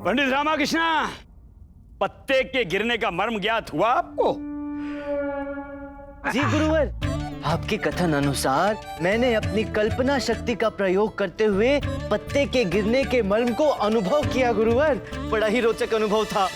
पंडित रामाकृष्णा, पत्ते के गिरने का मर्म ज्ञात हुआ आपको? जी गुरुवर, आपके कथन अनुसार मैंने अपनी कल्पना शक्ति का प्रयोग करते हुए पत्ते के गिरने के मर्म को अनुभव किया गुरुवर। बड़ा ही रोचक अनुभव था।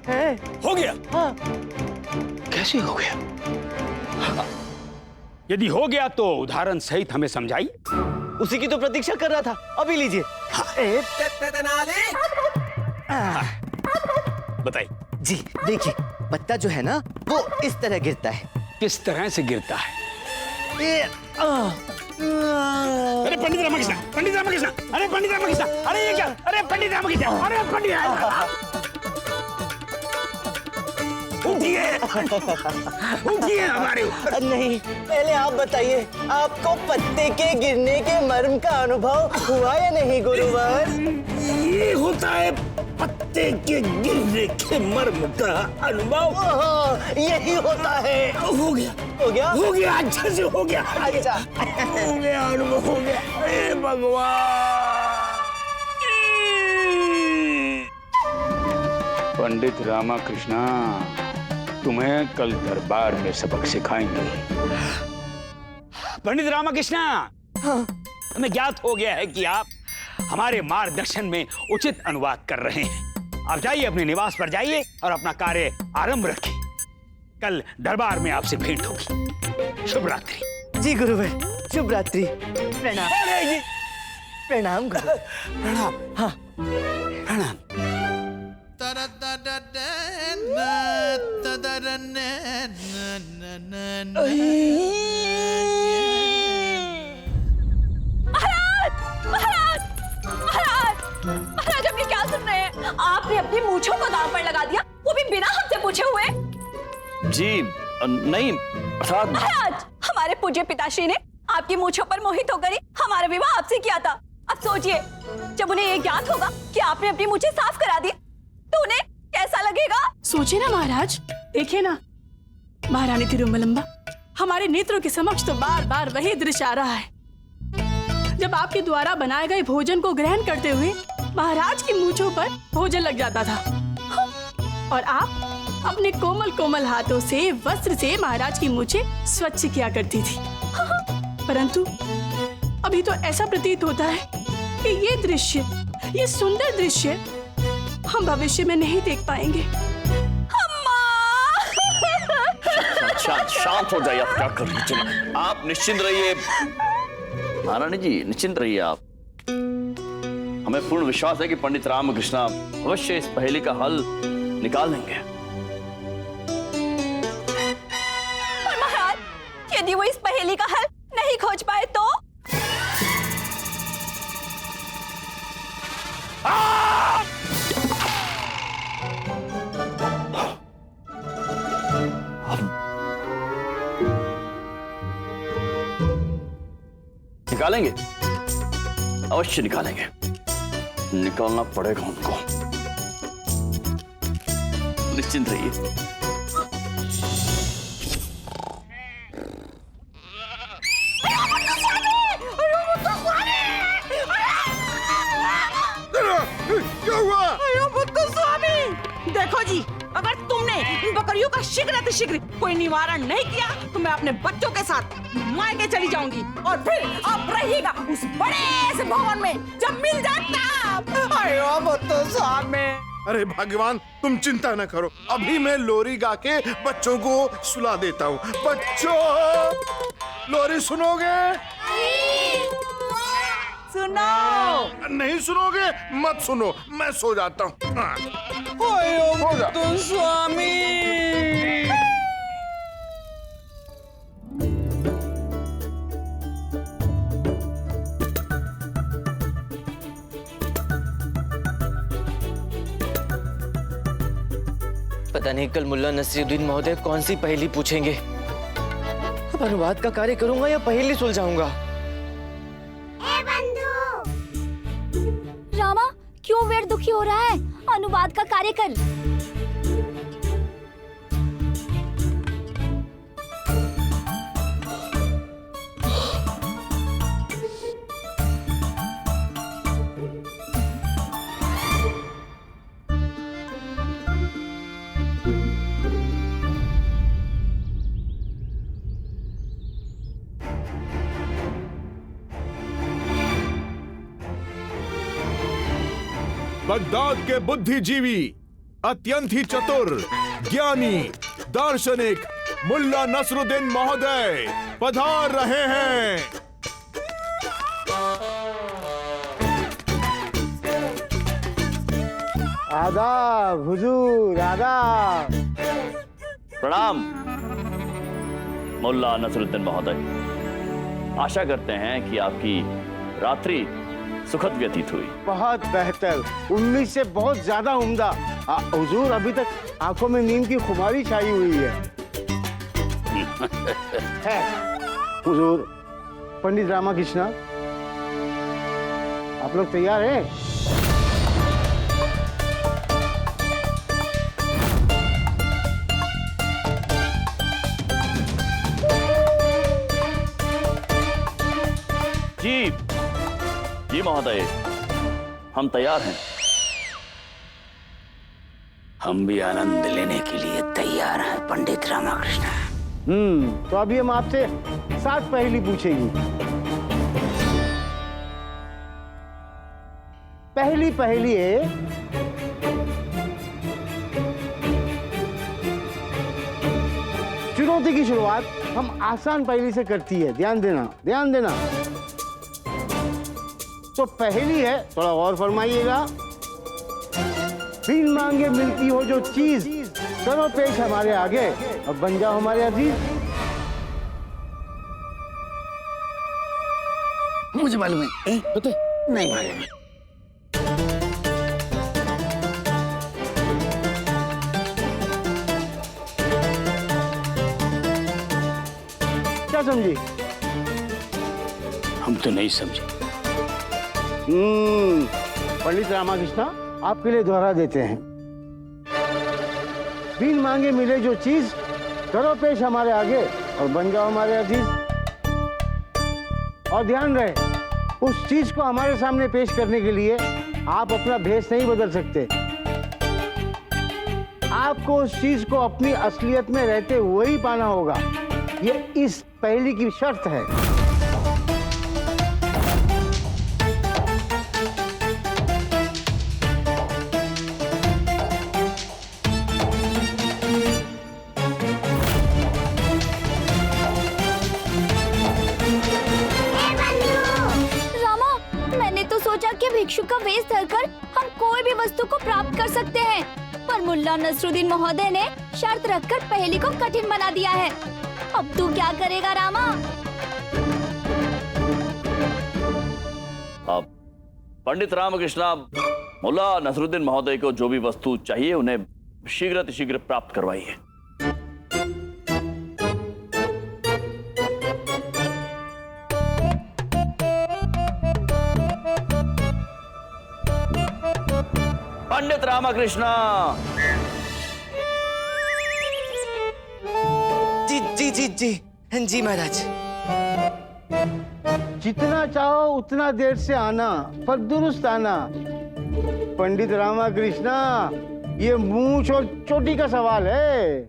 है? हो गया? हाँ। कैसे हो गया? यदि हो गया तो उदाहरण सहित हमें समझाइए। उसी की तो प्रतीक्षा कर रहा था, अभी लीजिए। बताइए। जी देखिए, पत्ता जो है ना वो इस तरह गिरता है। किस तरह से गिरता है? अरे पंडित रामकृष्ण, पंडित रामकृष्ण, अरे पंडित रामकृष्ण, अरे ये क्या? अरे पंडित रामकृष्ण, अरे पंडित उठिए, उठिए हमारे ऊपर। नहीं, पहले आप बताइए, आपको पत्ते के गिरने के मर्म का अनुभव हुआ या नहीं गुरुवर? ये होता है पत्ते के गिरने के मर्म का अनुभव। यही होता है। हो गया, हो गया, हो गया, अच्छा से हो गया, अच्छा हो गया, अनुभव हो गया। हे भगवान! पंडित रामाकृष्णा, तुम्हें कल दरबार में सबक सिखाएंगे। पंडित रामाकृष्णा, हमें ज्ञात हो गया है कि आप हमारे मार्गदर्शन में उचित अनुवाद कर रहे हैं। आप जाइए, अपने निवास पर जाइए और अपना कार्य आरंभ रखें। कल दरबार में आपसे भेंट होगी। शुभ रात्रि। जी गुरुवर, शुभ रात्रि। प्रणाम। प्रणाम गुरु। प्रणाम। हाँ, प्रणाम। महाराज, अब ये क्या सुन रहे हैं? आपने अपनी मूंछों को दांव पर लगा दिया, वो भी बिना हमसे पूछे हुए। जी नहीं अर्थात महाराज, हमारे पूज्य पिताश्री ने आपकी मूंछों पर मोहित होकर ही हमारा विवाह आपसे किया था। अब सोचिए, जब उन्हें ये ज्ञात होगा कि आपने अपनी मूंछें साफ करा दी, तो उन्हें कैसा लगेगा? सोचिए ना महाराज, देखिए ना, महारानी तिरुमलम्बा, हमारे नेत्रों के समक्ष तो बार बार वही दृश्य आ रहा है। जब आपके द्वारा बनाए गए भोजन को ग्रहण करते हुए महाराज की मूंछों पर भोजन लग जाता था, और आप अपने कोमल कोमल हाथों से वस्त्र से महाराज की मूंछें स्वच्छ किया करती थी। परंतु अभी तो ऐसा प्रतीत होता है कि ये दृश्य, ये सुंदर दृश्य हम भविष्य में नहीं देख पाएंगे। शांत हो जाइए। आप क्या कर रही हैं? आप निश्चिंत रहिए महारानी जी, निश्चिंत रहिए आप। हमें पूर्ण विश्वास है कि पंडित रामकृष्ण अवश्य इस पहेली का हल निकाल लेंगे। पर महाराज, यदि वो इस पहेली का हल नहीं खोज पाए तो? निकालेंगे, अवश्य निकालेंगे। निकालना पड़ेगा उनको। निश्चिंत रहिए। क्या हुआ? स्वामी, देखो जी, अगर तुमने इन बकरियों का शीघ्र कोई निवारण नहीं किया तो मैं अपने बच्चों के साथ मायके चली जाऊंगी, और फिर आप रहिएगा उस बड़े से भवन में। जब मिल जाता स्वामी। अरे भगवान, तुम चिंता न करो, अभी मैं लोरी गा के बच्चों को सुला देता हूँ। बच्चों, लोरी सुनोगे? सुनो। नहीं सुनोगे? मत सुनो, मैं सो जाता हूँ। हो जा। स्वामी। पता नहीं कल मुल्ला नसीरुद्दीन महोदय कौन सी पहेली पूछेंगे। अब अनुवाद का कार्य करूंगा या पहेली सुलझाऊंगा? रामा, क्यों वेर दुखी हो रहा है? अनुवाद का कार्य कर। बगदाद के बुद्धिजीवी, अत्यंत ही चतुर, ज्ञानी, दार्शनिक मुल्ला नसरुद्दीन महोदय पधार रहे हैं। आदाब हुजूर, आदाब। प्रणाम मुल्ला नसरुद्दीन महोदय। आशा करते हैं कि आपकी रात्रि सुखद व्यतीत हुई। बहुत बेहतर, उम्मीद से बहुत ज्यादा उम्दा। हुजूर, अभी तक आंखों में नींद की खुमारी छाई हुई है। हुजूर, पंडित रामाकृष्ण, आप लोग तैयार हैं? जी महोदय, हम तैयार हैं। हम भी आनंद लेने के लिए तैयार हैं पंडित रामाकृष्ण। तो अभी हम आपसे 7 पहेली पूछेंगे। पहली पहेली है, चुनौती की शुरुआत हम आसान पहेली से करती है। ध्यान देना, ध्यान देना। तो पहेली है, थोड़ा और फरमाइएगा। बिन मांगे मिलती हो जो चीज, करो पेश हमारे आगे और बन जाओ हमारे अजीज। मुझे मालूम है, पता है? नहीं मालूम है। क्या समझी? हम तो नहीं समझे। पंडित रामाकृष्ण, आपके लिए दोहरा देते हैं। बिन मांगे मिले जो चीज, करो पेश हमारे आगे और बन जाओ हमारे अजीज। और ध्यान रहे, उस चीज को हमारे सामने पेश करने के लिए आप अपना भेष नहीं बदल सकते। आपको उस चीज को अपनी असलियत में रहते हुए ही पाना होगा। ये इस पहेली की शर्त है। भिक्षु का वेश धरकर हम कोई भी वस्तु को प्राप्त कर सकते हैं, पर मुल्ला नसरुद्दीन महोदय ने शर्त रखकर पहेली को कठिन बना दिया है। अब तू क्या करेगा रामा? अब पंडित रामकृष्ण, मुल्ला नसरुद्दीन महोदय को जो भी वस्तु चाहिए उन्हें शीघ्र प्राप्त करवाइए। पंडित रामकृष्ण। जी महाराज। जितना चाहो उतना देर से आना, पर दुरुस्त आना। पंडित रामकृष्ण, ये मूंछ और चोटी का सवाल है।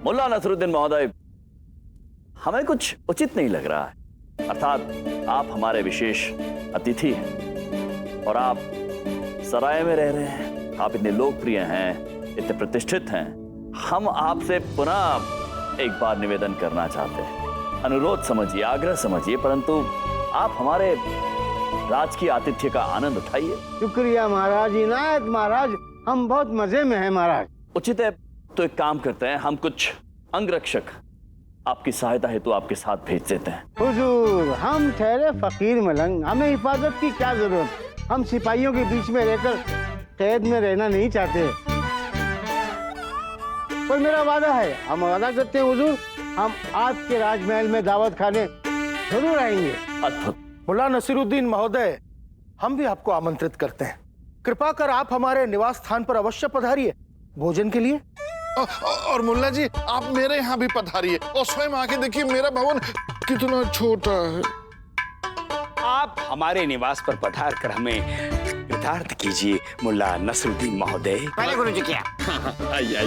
मुल्ला नसरुद्दीन महोदय, हमें कुछ उचित नहीं लग रहा है। अर्थात आप हमारे विशेष अतिथि हैं और आप सराय में रह रहे हैं। आप इतने लोकप्रिय हैं, इतने प्रतिष्ठित हैं। हम आपसे पुनः एक बार निवेदन करना चाहते हैं। अनुरोध समझिए, आग्रह समझिए, परंतु आप हमारे राजकीय आतिथ्य का आनंद उठाइए। शुक्रिया महाराज, इनायत महाराज, हम बहुत मजे में हैं महाराज। उचित है, तो एक काम करते हैं, हम कुछ अंगरक्षक आपकी सहायता हेतु आपके साथ भेज देते हैं। हुजूर, हम ठहरे फकीर मलंग, हमें हिफाजत की क्या जरूरत। हम सिपाहियों के बीच में रहकर कैद में रहना नहीं चाहते। पर मेरा वादा है, हम वादा करते हैं हुजूर, हम आपके राजमहल में दावत खाने जरूर आएंगे। अद्भुत। मुल्ला नसीरुद्दीन महोदय, हम भी आपको आमंत्रित करते हैं। कृपा कर आप हमारे निवास स्थान पर अवश्य पधारिए भोजन के लिए। और मुल्ला जी आप मेरे यहाँ भी पधारिए और स्वयं आके देखिए मेरा भवन कितना छोटा है। आप हमारे निवास पर पधार कर हमें कृतार्थ कीजिए मुल्ला नसरुद्दीन महोदय। पहले गुरुजी क्या? आइए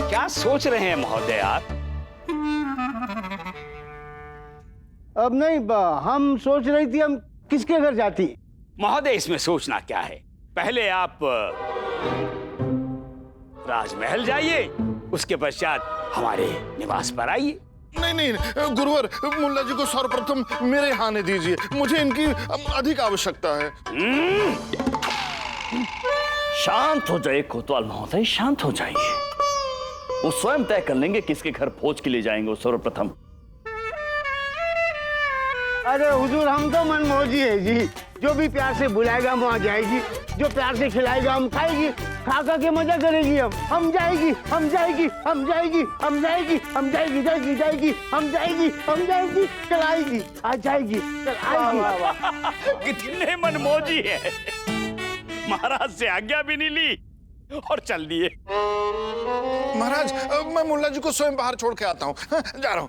क्या सोच रहे हैं महोदय आप? अब नहीं हम सोच रही थी हम किसके घर जाती। महोदय इसमें सोचना क्या है, पहले आप राजमहल जाइए, उसके पश्चात हमारे निवास पर आइए। नहीं नहीं गुरुवर, मुल्ला जी को सर्वप्रथम मेरे यहाँ आने दीजिए, मुझे इनकी अधिक आवश्यकता है। शांत हो जाइए कोतवाल महोदय, शांत हो जाइए। वो स्वयं तय कर लेंगे किसके घर भोज के लिए जाएंगे सर्वप्रथम। अरे हुजूर हम तो मनमौजी है जी, जो भी प्यार से बुलाएगा वहाँ जाएगी, जो प्यार से खिलाएगा हम खाएगी, खा के मजा करेगी। हम जाएगी हम जाएगी हम जाएगी हम जाएगी हम जाएगी जाएगी जाएगी हम जाएगी हम जाएगी चल आएगी आ जाएगी चल आएगी। कितने मनमौजी है, महाराज से आज्ञा भी नहीं ली और चल दिए। महाराज मैं मुल्ला जी को स्वयं बाहर छोड़ के आता हूँ, जा रहा हूँ।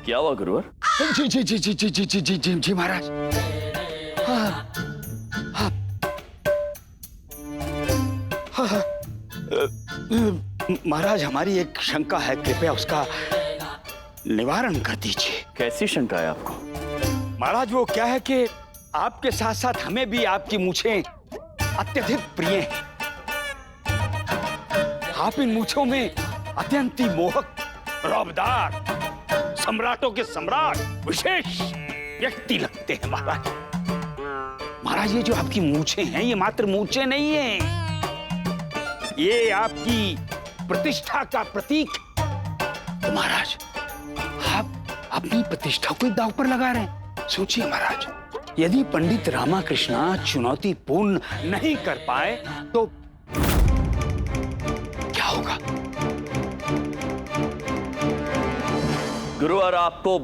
क्या हुआ गुरुवर? जी जी जी जी जी जी जी जी जी जी महाराज। महाराज हमारी एक शंका है, कृपया उसका निवारण कर दीजिए। कैसी शंका है आपको? महाराज वो क्या है कि आपके साथ साथ हमें भी आपकी मूछें अत्यधिक प्रिय हैं। आप इन मूछों में अत्यंत ही मोहक, रौबदार, सम्राटों के सम्राट विशेष व्यक्ति लगते हैं महाराज। महाराज ये जो आपकी मूछें हैं ये मात्र मूछें नहीं हैं, ये आपकी प्रतिष्ठा का प्रतीक। तो महाराज आप अपनी प्रतिष्ठा को दांव पर लगा रहे हैं। सोचिए महाराज, यदि पंडित रामाकृष्णा चुनौती पूर्ण नहीं कर पाए तो क्या होगा? गुरुवर आपको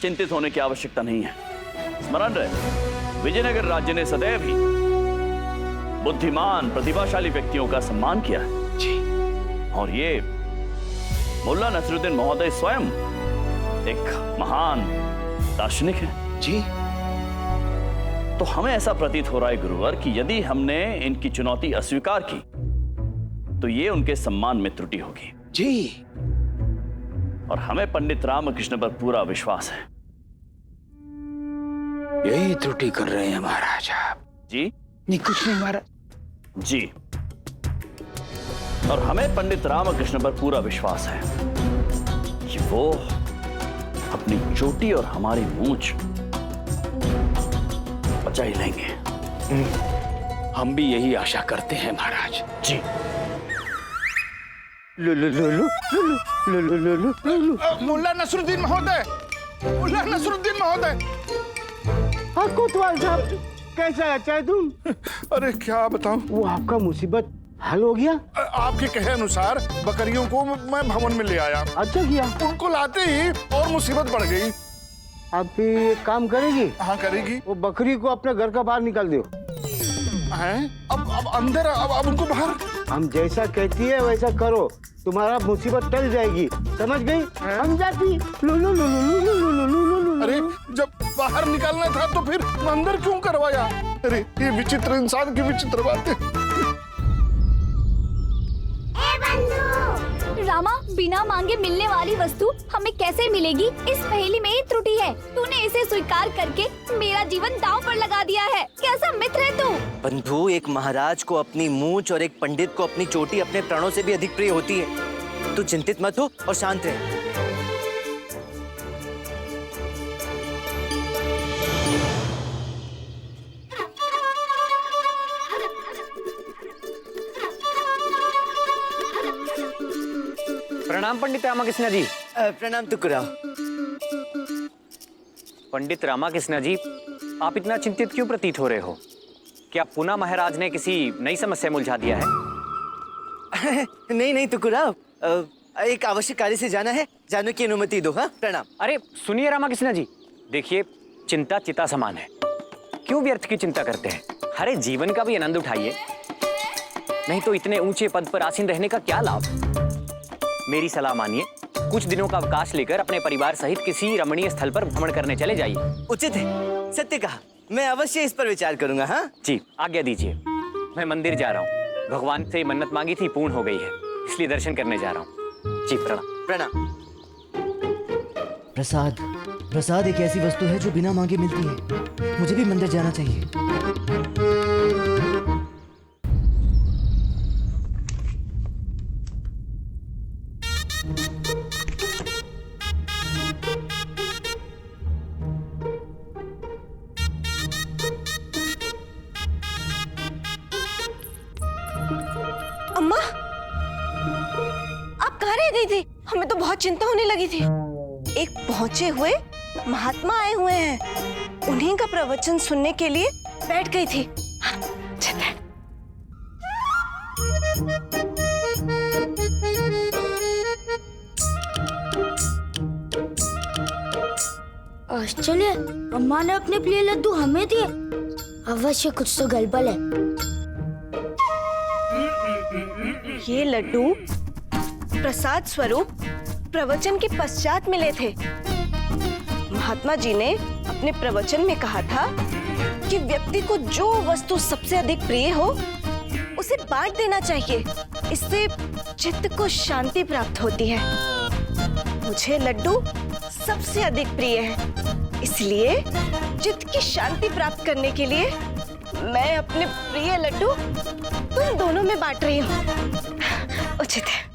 चिंतित होने की आवश्यकता नहीं है। स्मरण रहे, विजयनगर राज्य ने सदैव ही बुद्धिमान प्रतिभाशाली व्यक्तियों का सम्मान किया है जी। और ये मुल्ला नसरुद्दीन महोदय स्वयं एक महान दार्शनिक है जी। तो हमें ऐसा प्रतीत हो रहा है गुरुवर कि यदि हमने इनकी चुनौती अस्वीकार की तो ये उनके सम्मान में त्रुटि होगी जी। और हमें पंडित रामकृष्ण पर पूरा विश्वास है। यही त्रुटि कर रहे हैं महाराज आप। जी नहीं कुछ नहीं महाराज जी। और हमें पंडित रामकृष्ण पर पूरा विश्वास है कि वो अपनी चोटी और हमारी मूंछ बचा ही लेंगे। हम भी यही आशा करते हैं महाराज जी। मुल्ला नसरुद्दीन महोदय, मुल्ला नसरुद्दीन महोदय। हाँ कोतवाल साहब कैसा अच्छा है तुम? अरे क्या बताऊं, वो आपका मुसीबत हल हो गया? आपके कहे अनुसार बकरियों को मैं भवन में ले आया। अच्छा किया। उनको लाते ही और मुसीबत बढ़ गई। आप ये काम करेगी? हाँ करेगी। वो बकरी को अपने घर का बाहर निकाल दो। हैं? अब अंदर, अब उनको बाहर। हम जैसा कहती है वैसा करो, तुम्हारा मुसीबत टल जाएगी, समझ गई? हम जाती। अरे जब बाहर निकालना था तो फिर अंदर क्यों करवाया? अरे ये विचित्र इंसान की विचित्र बातें। रामा, बिना मांगे मिलने वाली वस्तु हमें कैसे मिलेगी? इस पहेली में ही त्रुटि है। तूने इसे स्वीकार करके मेरा जीवन दांव पर लगा दिया है। कैसा मित्र है तू? बंधु, एक महाराज को अपनी मूंछ और एक पंडित को अपनी चोटी अपने प्राणों से भी अधिक प्रिय होती है। तू चिंतित मत हो और शांत रह। प्रणाम पंडित रामाकृष्ण जी। प्रणाम टुकड़ा। पंडित रामाकृष्ण जी, आप इतना चिंतित क्यों प्रतीत हो रहे हो? क्या पुनः महाराज ने किसी नई समस्या में उलझा दिया है? नहीं नहीं टुकुराव, एक आवश्यक कार्य से जाना है, जाने की अनुमति दो। हाँ, प्रणाम। अरे सुनिए रामाकृष्ण जी, देखिए चिंता चिता समान है, क्यों व्यर्थ की चिंता करते हैं? हरे जीवन का भी आनंद उठाइए, नहीं तो इतने ऊंचे पद पर आसीन रहने का क्या लाभ? मेरी सलाह मानिए, कुछ दिनों का अवकाश लेकर अपने परिवार सहित किसी रमणीय स्थल पर भ्रमण करने चले जाइए। उचित है, सत्य कहा, मैं अवश्य इस पर विचार करूंगा। हाँ जी, आज्ञा दीजिए। मैं मंदिर जा रहा हूँ, भगवान से मन्नत मांगी थी, पूर्ण हो गई है, इसलिए दर्शन करने जा रहा हूँ। जी प्रणाम। प्रणाम। प्रसाद, प्रसाद एक ऐसी वस्तु है जो बिना मांगे मिलती है। मुझे भी मंदिर जाना चाहिए। अम्मा, आप कहाँ रह गई थी? हमें तो बहुत चिंता होने लगी थी। एक पहुंचे हुए महात्मा आए हुए हैं, उन्हीं का प्रवचन सुनने के लिए बैठ गई थी। हाँ, चलते। आश्चर्य, अम्मा ने अपने प्रिय लड्डू हमें दिए। अवश्य कुछ तो गड़बड़ है। ये लड्डू प्रसाद स्वरूप प्रवचन के पश्चात मिले थे। महात्मा जी ने अपने प्रवचन में कहा था कि व्यक्ति को जो वस्तु सबसे अधिक प्रिय हो उसे बांट देना चाहिए, इससे चित्त को शांति प्राप्त होती है। मुझे लड्डू सबसे अधिक प्रिय है, इसलिए चित्त की शांति प्राप्त करने के लिए मैं अपने प्रिय लड्डू तुम दोनों में बांट रही हूँ। उचित है।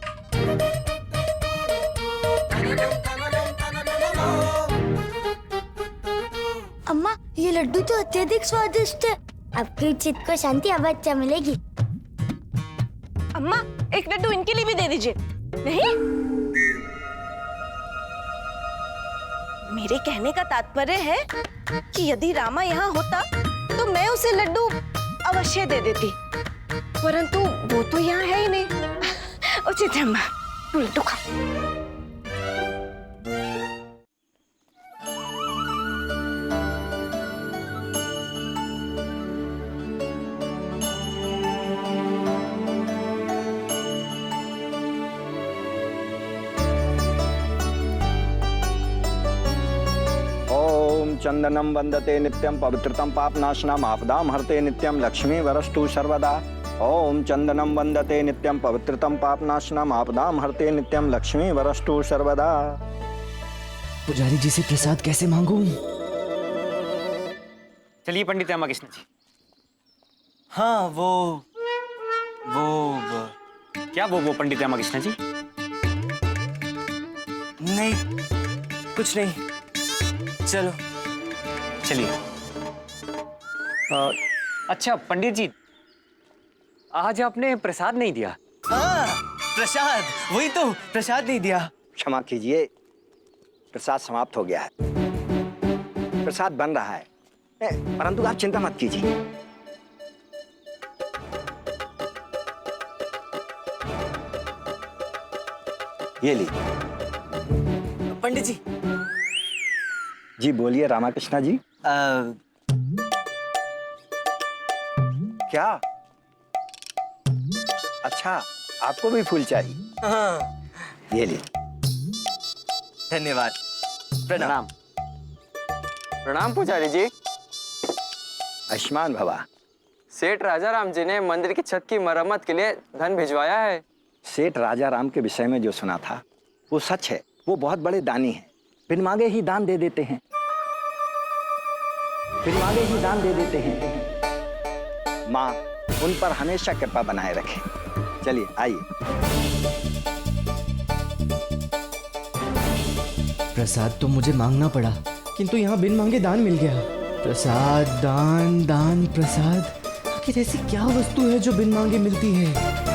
अम्मा, ये लड्डू तो अत्यधिक स्वादिष्ट है। आपके चित्त को शांति अवश्य मिलेगी। अम्मा, एक लड्डू इनके लिए भी दे दीजिए। नहीं, मेरे कहने का तात्पर्य है कि यदि रामा यहाँ होता तो मैं उसे लड्डू अवश्य दे देती, परंतु वो तो यहाँ है ही नहीं। उचित है अम्मा, लड्डू खाओ। चंदनम वंदते नित्यं पवित्रतम पापनाशनम आपदाम हरते नित्यं लक्ष्मी वरस्तु सर्वदा। ओम चंदनम वंदते नित्यं पवित्रतम पापनाशनम आपदाम हरते नित्यं लक्ष्मी वरस्तु सर्वदा। पुजारी जी से प्रसाद कैसे मांगूं? चलिए पंडित रामकृष्ण जी। हाँ, वो क्या वो पंडित रामकृष्ण जी? नहीं, कुछ नहीं, चलो। चलिए। अच्छा पंडित जी, आज आपने प्रसाद नहीं दिया। हाँ, प्रसाद, वही तो, प्रसाद नहीं दिया। क्षमा कीजिए, प्रसाद समाप्त हो गया है। प्रसाद बन रहा है, परंतु आप चिंता मत कीजिए। ये लीजिए। पंडित जी। जी बोलिए रामाकृष्णा जी। क्या? अच्छा, आपको भी फूल चाहिए? हाँ। ये लीजिए। धन्यवाद। प्रणाम। प्रणाम पुजारी जी। आयुष्मान भवा। सेठ राजा राम जी ने मंदिर की छत की मरम्मत के लिए धन भिजवाया है। सेठ राजा राम के विषय में जो सुना था वो सच है। वो बहुत बड़े दानी हैं, बिन मांगे ही दान दे देते हैं, बिन मांगे ही दान दे देते हैं। माँ उन पर हमेशा कृपा बनाए रखे। चलिए आइए। प्रसाद तो मुझे मांगना पड़ा, किंतु यहाँ बिन मांगे दान मिल गया। प्रसाद, दान, दान, प्रसाद, आखिर ऐसी क्या वस्तु है जो बिन मांगे मिलती है?